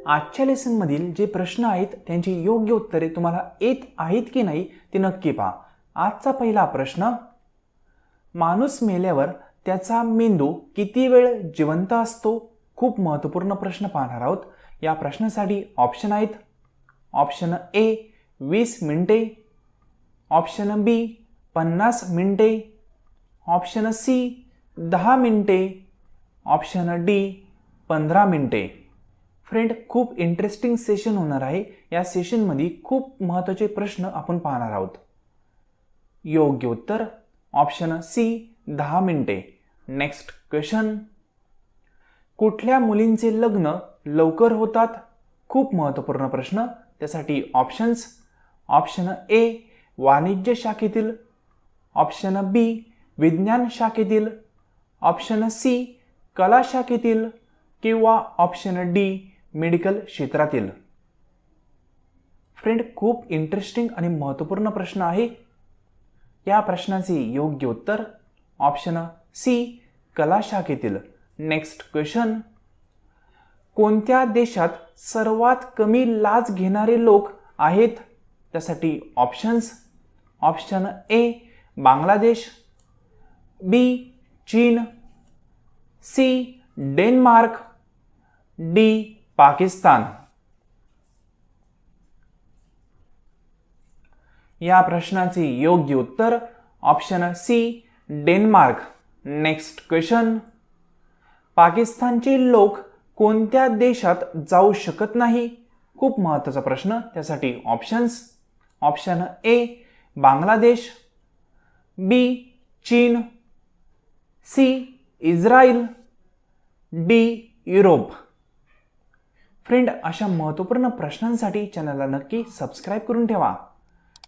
आजच्या लेसन मधील जे प्रश्न आहेत त्यांची योग्य उत्तरे तुम्हाला येत आहेत की नाही ते नक्की पहा। आजचा पहिला प्रश्न, माणूस मेल्यावर त्याचा मेंदू किती वेळ जिवंत असतो? खूप महत्त्वपूर्ण प्रश्न पाहणार आहोत। या प्रश्नासाठी ऑप्शन आहेत, ऑप्शन ए 20 मिनिटे, ऑप्शन बी 50 मिनिटे, ऑप्शन सी 10 मिनिटे, ऑप्शन डी 15 मिनिटे। फ्रेंड, खूप इंटरेस्टिंग सेशन होणार आहे। या सेशनमध्ये खूप महत्त्वाचे प्रश्न आपण पाहणार आहोत। योग्य उत्तर ऑप्शन सी 10 मिनिटे। नेक्स्ट क्वेश्चन, कुठल्या मुलींचे लग्न लवकर होतात? खूप महत्त्वपूर्ण प्रश्न। त्यासाठी ऑप्शन्स, ऑप्शन ए वाणिज्य शाखेतील, ऑप्शन बी विज्ञान शाखेतील, ऑप्शन सी कला शाखेतील किंवा ऑप्शन डी मेडिकल क्षेत्रातील। फ्रेंड, खूप इंटरेस्टिंग आणि महत्त्वपूर्ण प्रश्न आहे। या प्रश्नाचे योग्य उत्तर ऑप्शन सी कला शाखेतील। नेक्स्ट क्वेश्चन, कोणत्या देशात सर्वात कमी लाच घेणारे लोक आहेत? त्यासाठी options, option A Bangladesh, B Cheen, C Denmark, D Pakistan. या प्रश्नाचे योग्य उत्तर option C Denmark. Next question, पाकिस्तानचे लोक कोणत्या देशात जाऊ शकत नाही? खूप महत्त्वाचा प्रश्न। त्यासाठी options, option A Bangladesh, B Cheen, C Israel, D Europe. Friend, अशा महत्त्वपूर्ण प्रश्नांसाठी चॅनलला नक्की सबस्क्राईब करून ठेवा।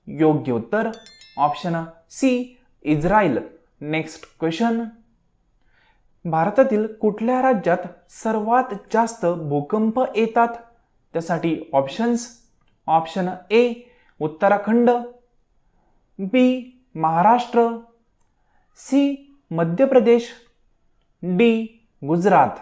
योग्य उत्तर option C Israel. Next question, भारतातील कुठल्या राज्यात सर्वात जास्त भूकंप येतात? त्यासाठी options, option A Uttarakhand, B Maharashtra, C Madhya Pradesh, D Gujarat.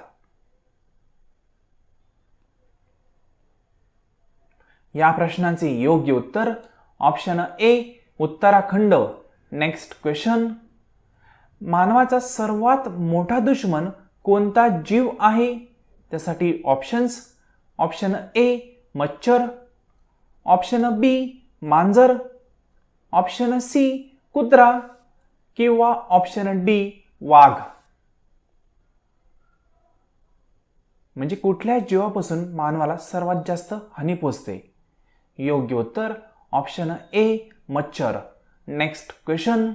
या प्रश्नाचे योग्य उत्तर option A Uttarakhand. Next question, मानवाचा सर्वात मोठा दुश्मन कोणता जीव आहे? त्यासाठी ऑप्शन्स, ऑप्शन ए मच्छर, ऑप्शन बी मांजर, ऑप्शन सी कुत्रा किंवा ऑप्शन डी वाघ। म्हणजे कुठल्या जीवापासून मानवाला सर्वात जास्त हानी पोहोचते? योग्य उत्तर ऑप्शन ए मच्छर। नेक्स्ट क्वेश्चन,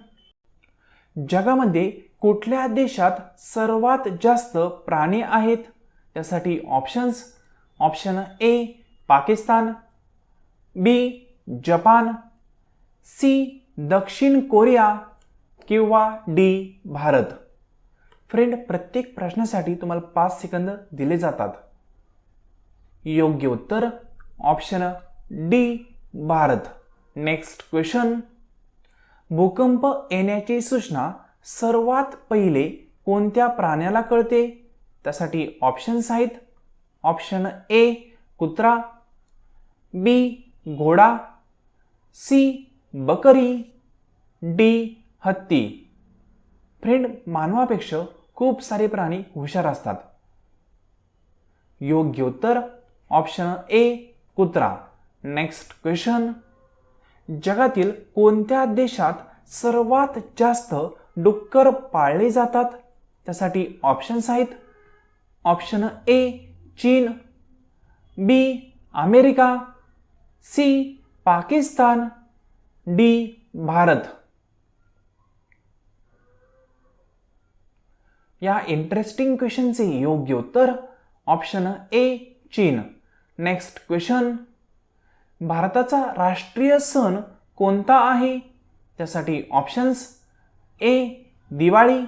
जगामध्ये कुठल्या देशात सर्वात जास्त प्राणी आहेत? त्यासाठी options, option A Pakistan, B Japan, C दक्षिण कोरिया किंवा डी भारत। फ्रेंड, प्रत्येक प्रश्नासाठी तुम्हाला 5 सेकंद दिले जातात। योग्य उत्तर option D Bharat. Next question, भूकंप येण्याची सूचना सर्वात पहिले कोणत्या प्राण्याला कळते? त्यासाठी ऑप्शन्स आहेत, ऑप्शन ए कुत्रा, बी घोडा, सी बकरी, डी हत्ती। फ्रेंड, मानवापेक्षा खूप सारे प्राणी हुशार असतात। योग्य उत्तर ऑप्शन ए कुत्रा। नेक्स्ट क्वेश्चन, जगातील कोणत्या देशात सर्वात जास्त डुक्कर पाळले जातात? त्यासाठी ऑप्शन्स आहेत, option A China, B America, C Pakistan, D Bharat. या इंटरेस्टिंग क्वेश्चनचे योग्य उत्तर ऑप्शन ए चीन। नेक्स्ट क्वेश्चन, भारताचा राष्ट्रीय सण कोणता आहे? त्यासाठी ऑप्शन्स, ए दिवाळी,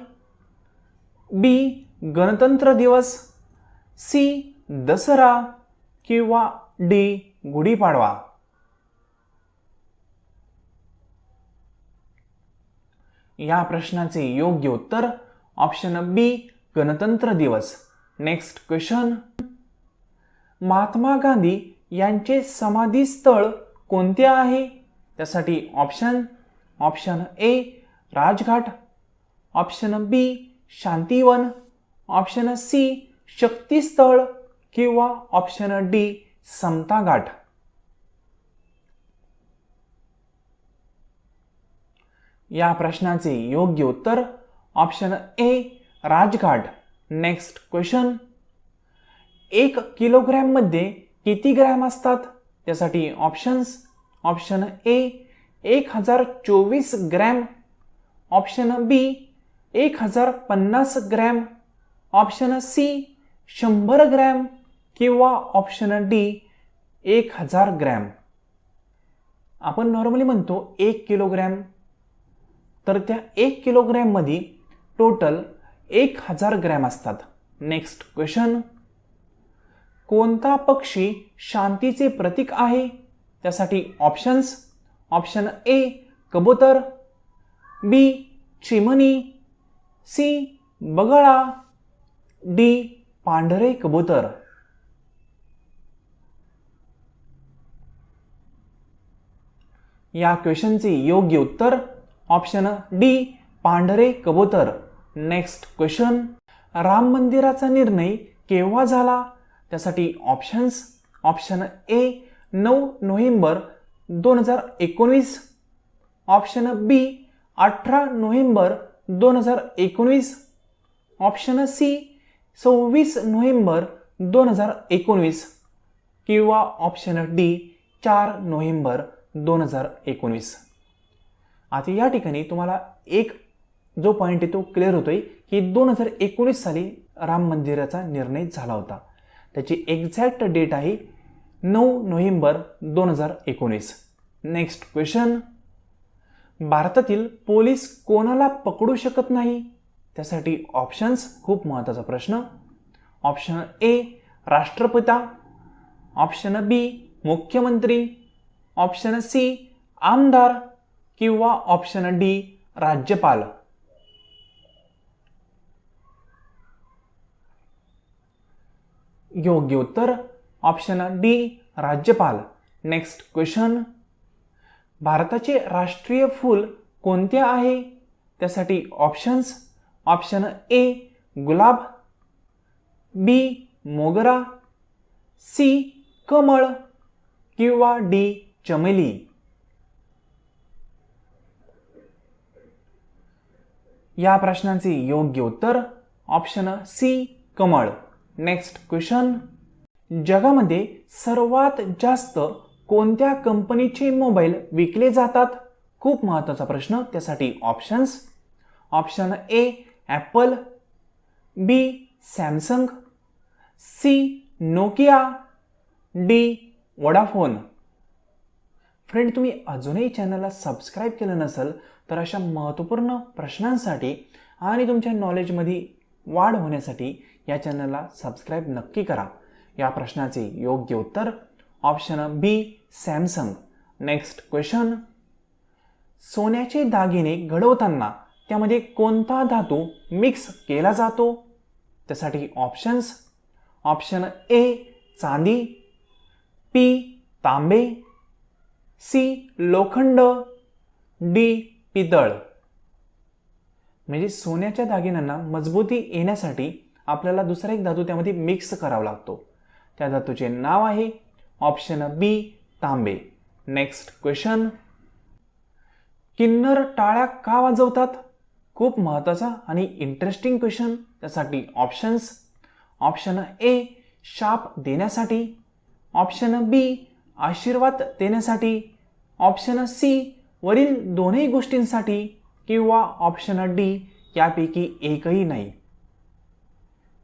बी गणतंत्र दिवस, सी दसरा किंवा डी गुढीपाडवा। या प्रश्नाचे योग्य उत्तर ऑप्शन बी गणतंत्र दिवस। नेक्स्ट क्वेश्चन, महात्मा गांधी यांचे समाधी स्थळ कोणते आहे? त्यासाठी option A Rajghat, option B Shantivan, option C Shaktisthal किंवा ऑप्शन डी समता घाट. या प्रश्नाचे योग्य उत्तर option A Rajghat. Next question. 1 kilogram मध्ये किती ग्रॅम असतात? त्यासाठी option A 1024 gram, option B 1050 gram, option C 100 gram किंवा ऑप्शन डी 1000 ग्रॅम. आपण नॉर्मली म्हणतो 1 किलोग्रॅम, तर त्या 1 किलोग्रॅम मध्ये टोटल 1000 ग्रॅम असतात. Next question. कोणता पक्षी शांतीचे प्रतीक आहे? त्यासाठी ऑप्शन ए कबूतर, बी चिमणी, सी बगळा, डी पांढरे कबूतर. या क्वेश्चनचे योग्य उत्तर ऑप्शन डी पांढरे कबूतर. Next question. राम मंदिराचा निर्णय केव्हा झाला? त्यासाठी option A 9 November 2019, option B 18 November 2019, option C 26 November 2019 किंवा ऑप्शन डी 4 नोव्हेंबर 2019. आता या ठिकाणी तुम्हाला एक जो पॉईंट आहे तो क्लिअर होतोय की 2019 साली राम मंदिराचा निर्णय झाला होता. त्याची एक्झॅक्ट डेट आहे 9 नोव्हेंबर 2019. Next question. भारतातील पोलीस कोणाला पकडू शकत नाही? त्यासाठी खूप महत्त्वाचा प्रश्न. ऑप्शन ए राष्ट्रपिता, ऑप्शन बी मुख्यमंत्री, ऑप्शन सी आमदार किंवा ऑप्शन डी राज्यपाल. योग्य उत्तर ऑप्शन डी राज्यपाल. Next question. भारताचे राष्ट्रीय फूल कोणते आहे? त्यासाठी ऑप्शन ए गुलाब, बी मोगरा, सी कमळ किंवा डी चमेली. या प्रश्नाचे योग्य उत्तर ऑप्शन सी कमळ. Next question. जगामध्ये सर्वात जास्त कोणत्या कंपनीचे मोबाईल विकले जातात? खूप महत्त्वाचा प्रश्न. त्यासाठी option A Apple, B Samsung, C Nokia, D Vodafone. Friend, तुम्ही अजूनही चॅनलला सबस्क्राईब केलं नसेल तर अशा महत्त्वपूर्ण प्रश्नांसाठी आणि तुमच्या नॉलेजमध्ये वाढ होण्यासाठी या चॅनलला सबस्क्राईब नक्की करा. या प्रश्नाचे योग्य उत्तर ऑप्शन बी सॅमसंग. Next question. सोन्याचे दागिने घडवताना त्यामध्ये कोणता धातू मिक्स केला जातो? त्यासाठी ऑप्शन ए चांदी, पी तांबे, सी लोखंड, डी पितळ. म्हणजे सोन्याच्या दागिन्यांना मजबूती येण्यासाठी आपल्याला दुसरा एक धातू त्यामध्ये मिक्स करावा लागतो. त्या धातूचे नाव आहे ऑप्शन बी तांबे. Next question. किन्नर टाळ्या का वाजवतात? खूप महत्त्वाचा आणि इंटरेस्टिंग क्वेश्चन. त्यासाठी ऑप्शन ए शाप देण्यासाठी, ऑप्शन बी आशीर्वाद देण्यासाठी, ऑप्शन सी वरील दोन्ही गोष्टींसाठी किंवा ऑप्शन डी यापैकी एकही नाही.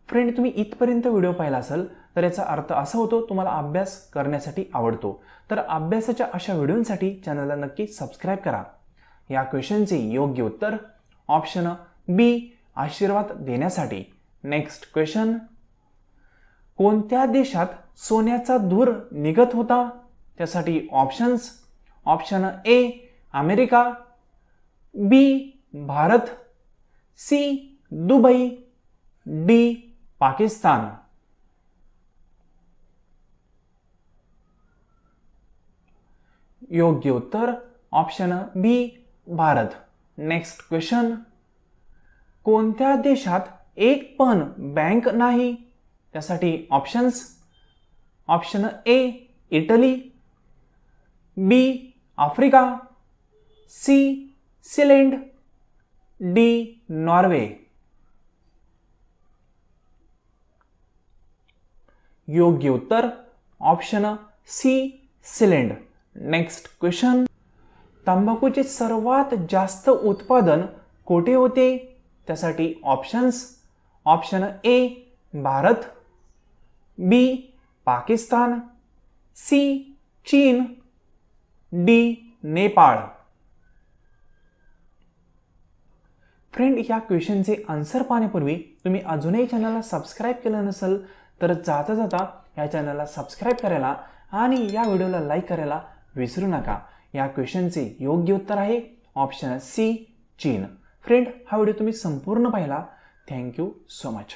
फ्रेंड, तुम्ही इथपर्यंत व्हिडिओ पाहिला असेल तर याचा अर्थ असा होतो तुम्हाला अभ्यास करण्यासाठी आवडतो. तर अभ्यासाच्या अशा व्हिडिओंसाठी चॅनलला नक्की सबस्क्राईब करा. या क्वेश्चनचे योग्य उत्तर ऑप्शन बी आशीर्वाद देण्यासाठी. Next question. कोणत्या देशात सोन्याचा धूर निघत होता? त्यासाठी option A America, B Bharat, C Dubai, D Pakistan. योग्य उत्तर option B Bharat. Next question. कोणत्या देशात एक पण बँक नाही? त्यासाठी options. Option A Italy, B Africa, C Sealand, D Norway. योग्य उत्तर option C Sealand. Next question. तंबाखूचे सर्वात जास्त उत्पादन कोठे होते? त्यासाठी options. Option A Bharat, B Pakistan, C China, D Nepal. Friend, या क्वेश्चनचे आन्सर पाहण्यापूर्वी तुम्ही अजूनही चॅनलला सबस्क्राईब केलं नसेल तर जाता जाता या चॅनलला सबस्क्राईब करायला आणि या व्हिडिओला लाईक करायला विसरू नका. या क्वेश्चनचे योग्य उत्तर आहे ऑप्शन सी चीन. फ्रेंड, हा व्हिडिओ तुम्ही संपूर्ण पाहिला. Thank you so much.